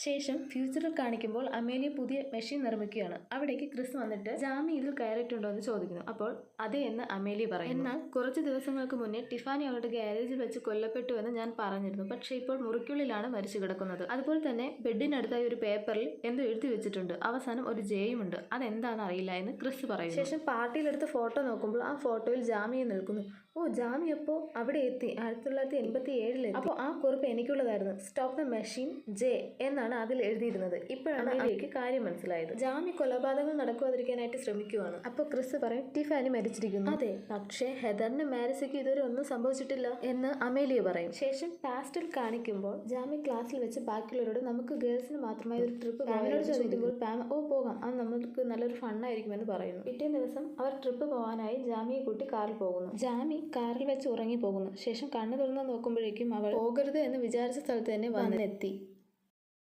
ശേഷം ഫ്യൂച്ചറിൽ കാണിക്കുമ്പോൾ അമേലിയ പുതിയ മെഷീൻ നിർമ്മിക്കുകയാണ്. അവിടേക്ക് ക്രിസ് വന്നിട്ട് ജാമി ഇതിൽ കയറിയിട്ടുണ്ടോ എന്ന് ചോദിക്കുന്നു. അപ്പോൾ അതെ എന്ന് അമേലിയ പറയും. എന്നാൽ കുറച്ച് ദിവസങ്ങൾക്ക് മുന്നേ ടിഫാനി അവളുടെ ഗാരേജിൽ വെച്ച് കൊല്ലപ്പെട്ടു എന്ന് ഞാൻ പറഞ്ഞിരുന്നു. പക്ഷേ ഇപ്പോൾ മുറിക്കുള്ളിലാണ് മരിച്ചു കിടക്കുന്നത്. അതുപോലെ തന്നെ ബെഡിനടുത്തായി ഒരു പേപ്പറിൽ എന്തോ എഴുതി വെച്ചിട്ടുണ്ട്. അവസാനം ഒരു ജയുമുണ്ട്. അതെന്താണെന്ന് അറിയില്ല എന്ന് ക്രിസ് പറയും. ശേഷം പാർട്ടിയിലെടുത്ത ഫോട്ടോ നോക്കുമ്പോൾ ആ ഫോട്ടോയിൽ ജാമിയെ നിൽക്കുന്നു. ഓ, ജാമി അപ്പോൾ അവിടെ എത്തി. 1987 അപ്പോൾ ആ കുറിപ്പ് എനിക്കുള്ളതായിരുന്നു. സ്റ്റോപ്പ് ദ മെഷീൻ ജെ എന്നാണ് അതിൽ എഴുതിയിരുന്നത്. ഇപ്പോഴാണ് അമേലിയയ്ക്ക് കാര്യം മനസ്സിലായത്. ജാമി കൊലപാതകങ്ങൾ നടക്കുവാതിരിക്കാനായിട്ട് ശ്രമിക്കുവാണ്. അപ്പോൾ ക്രിസ് പറയും ടിഫാനി മരിച്ചിരിക്കുന്നു. അതെ, പക്ഷേ ഹെദറിന് മാരിസയ്ക്ക് ഇതുവരെ ഒന്നും സംഭവിച്ചിട്ടില്ല എന്ന് അമേലിയ പറയും. ശേഷം പാസ്റ്റിൽ കാണിക്കുമ്പോൾ ജാമി ക്ലാസ്സിൽ വെച്ച് ബാക്കിയുള്ളവരോട് നമുക്ക് ഗേൾസിന് മാത്രമായി ഒരു ട്രിപ്പ് പാമിനോട് ചോദിക്കുമ്പോൾ പാം ഓ പോകാം, അത് നമുക്ക് നല്ലൊരു ഫണ്ണായിരിക്കുമെന്ന് പറയുന്നു. പിറ്റേ ദിവസം അവർ ട്രിപ്പ് പോകാനായി ജാമിയെ കൂട്ടി കാറിൽ പോകുന്നു. ജാമി കാറിൽ വെച്ച് ഉറങ്ങി പോകുന്നു. ശേഷം കണ്ണു തുറന്ന് നോക്കുമ്പോഴേക്കും അവൾ പോകരുത് എന്ന് വിചാരിച്ച സ്ഥലത്ത് തന്നെ വന്നെത്തി.